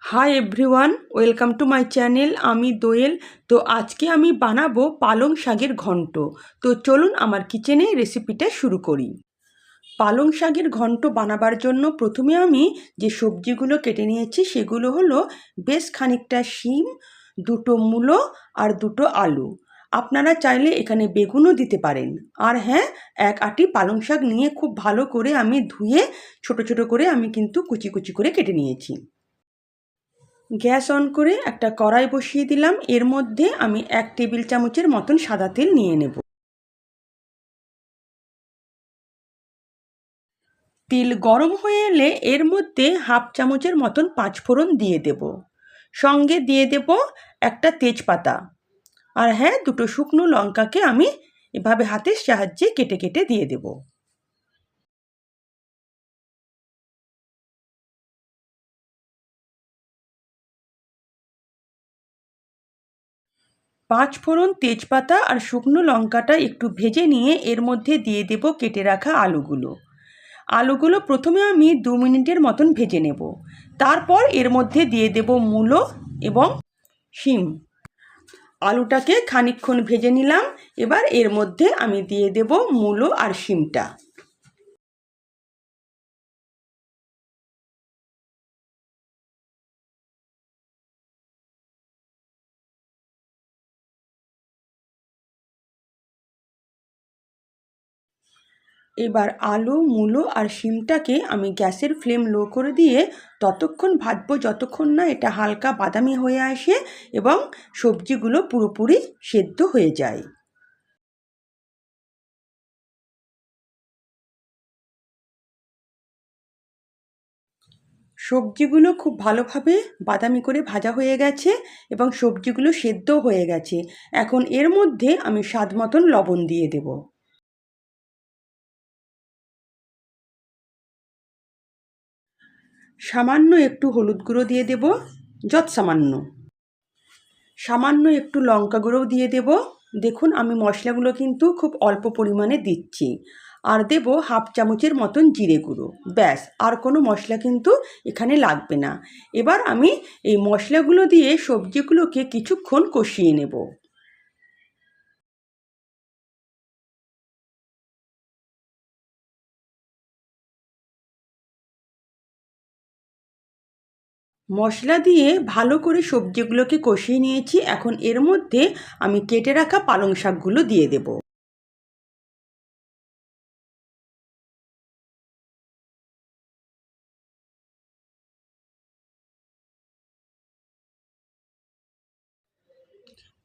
Hi everyone, welcome to my channel. আমি দোয়েল। তো আজকে আমি বানাবো পালং শাকের ঘন্ট। তো চলুন আমার কিচেনে রেসিপিটা শুরু করি। পালং শাকের ঘন্ট বানাবার জন্য প্রথমে আমি যে সবজিগুলো কেটে নিয়েছি সেগুলো হলো বেশ খানিকটা শিম, দুটো মূলো আর দুটো আলু। আপনারা চাইলে এখানে বেগুনও দিতে পারেন। আর হ্যাঁ, এক আঁটি পালং শাক নিয়ে খুব ভালো করে আমি ধুয়ে ছোট ছোট করে আমি কিন্তু কুচি কুচি করে কেটে নিয়েছি। গ্যাস অন করে একটা কড়াই বসিয়ে দিলাম। এর মধ্যে আমি 1 টেবিল চামচের মতন সাদা তেল নিয়ে নেব। তেল গরম হয়ে এলে এর মধ্যে হাফ চামচের মতন পাঁচফোড়ন দিয়ে দেব। সঙ্গে দিয়ে দেব একটা তেজপাতা। আর হ্যাঁ, দুটো শুকনো লঙ্কাকে আমি এভাবে হাতের সাহায্যে কেটে কেটে দিয়ে দেব। পাঁচফোড়ন, তেজপাতা আর শুকনো লঙ্কাটা একটু ভেজে নিয়ে এর মধ্যে দিয়ে দেব কেটে রাখা আলুগুলো। আলুগুলো প্রথমে আমি 2 মিনিটের মতন ভেজে নেব। তারপর এর মধ্যে দিয়ে দেব মূলো এবং শিম। আলুটাকে খানিকক্ষণ ভেজে নিলাম। এবার এর মধ্যে আমি দিয়ে দেব মূলো আর শিমটা। এবার আলু, মূলো আর শিমটাকে আমি গ্যাসের ফ্লেম লো করে দিয়ে ততক্ষণ ভাজবো যতক্ষণ না এটা হালকা বাদামি হয়ে আসে এবং সবজিগুলো পুরোপুরি সেদ্ধ হয়ে যায়। সবজিগুলো খুব ভালোভাবে বাদামি করে ভাজা হয়ে গেছে এবং সবজিগুলো সেদ্ধও হয়ে গেছে। এখন এর মধ্যে আমি স্বাদ মতন লবণ দিয়ে দেব। সামান্য একটু হলুদ গুঁড়ো দিয়ে দেব, যৎ সামান্য। সামান্য একটু লঙ্কা গুঁড়োও দিয়ে দেব। দেখুন, আমি মশলাগুলো কিন্তু খুব অল্প পরিমাণে দিচ্ছি। আর দেব হাফ চামচের মতন জিরে গুঁড়ো। ব্যাস, আর কোনো মশলা কিন্তু এখানে লাগবে না। এবার আমি এই মশলাগুলো দিয়ে সবজিগুলোকে কিছুক্ষণ কষিয়ে নেব। মশলা দিয়ে ভালো করে সবজিগুলোকে কষিয়ে নিয়েছি। এখন এর মধ্যে আমি কেটে রাখা পালং শাকগুলো দিয়ে দেব।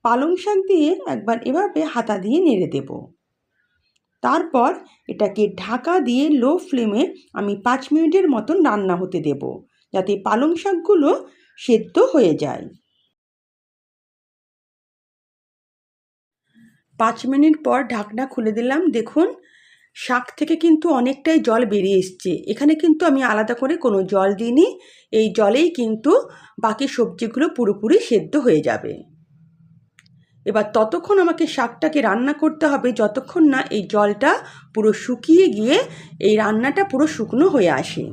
পালং শাক দিয়ে একবার এভাবে হাতা দিয়ে নেড়ে দেব। তারপর এটাকে ঢাকা দিয়ে লো ফ্লেমে আমি 5 মিনিটের মতন রান্না হতে দেব, যাতে পালং শাকগুলো সেদ্ধ হয়ে যায়। 5 মিনিট পর ঢাকনা খুলে দিলাম। দেখুন, শাক থেকে কিন্তু অনেকটাই জল বেরিয়ে এসছে। এখানে কিন্তু আমি আলাদা করে কোনো জল দিইনি। এই জলেই কিন্তু বাকি সবজিগুলো পুরোপুরি সেদ্ধ হয়ে যাবে। এবার ততক্ষণ আমাকে শাকটাকে রান্না করতে হবে যতক্ষণ না এই জলটা পুরো শুকিয়ে গিয়ে এই রান্নাটা পুরো শুকনো হয়ে আসে।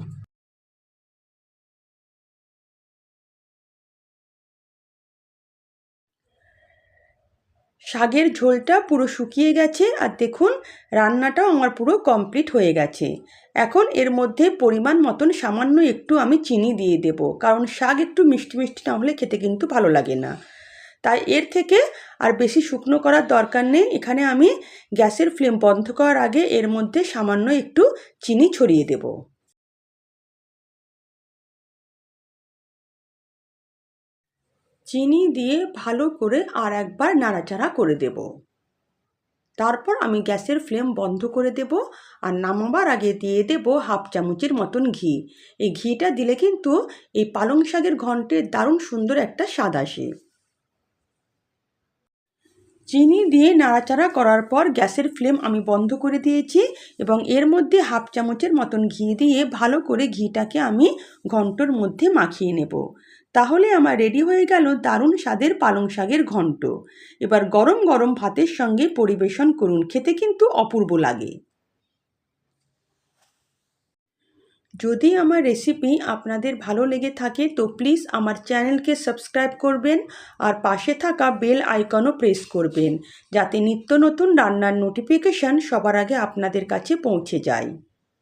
শাকের ঝোলটা পুরো শুকিয়ে গেছে আর দেখুন রান্নাটাও আমার পুরো কমপ্লিট হয়ে গেছে। এখন এর মধ্যে পরিমাণ মতন সামান্য একটু আমি চিনি দিয়ে দেব, কারণ শাক একটু মিষ্টি মিষ্টি না হলে খেতে কিন্তু ভালো লাগে না। তাই এর থেকে আর বেশি শুকনো করার দরকার নেই। এখানে আমি গ্যাসের ফ্লেম বন্ধ করার আগে এর মধ্যে সামান্য একটু চিনি ছড়িয়ে দেব। চিনি দিয়ে ভালো করে আর একবার নাড়াচাড়া করে দেব। তারপর আমি গ্যাসের ফ্লেম বন্ধ করে দেব আর নামাবার আগে দিয়ে দেব হাফ চামচের মতন ঘি। এই ঘিটা দিলে কিন্তু এই পালং শাকের ঘন্টের দারুণ সুন্দর একটা স্বাদ আসে। চিনি দিয়ে নাড়াচাড়া করার পর গ্যাসের ফ্লেম আমি বন্ধ করে দিয়েছি এবং এর মধ্যে হাফ চামচের মতন ঘি দিয়ে ভালো করে ঘিটাকে আমি ঘন্টর মধ্যে মাখিয়ে নেব। তাহলে আমার রেডি হয়ে গেল দারুণ স্বাদের পালং শাকের ঘন্ট। এবার গরম গরম ভাতের সঙ্গে পরিবেশন করুন, খেতে কিন্তু অপূর্ব লাগে। যদি আমার রেসিপি আপনাদের ভালো লেগে থাকে তো প্লিজ আমার চ্যানেলকে সাবস্ক্রাইব করবেন আর পাশে থাকা বেল আইকনও প্রেস করবেন যাতে নিত্য নতুন রান্নার নোটিফিকেশান সবার আগে আপনাদের কাছে পৌঁছে যায়।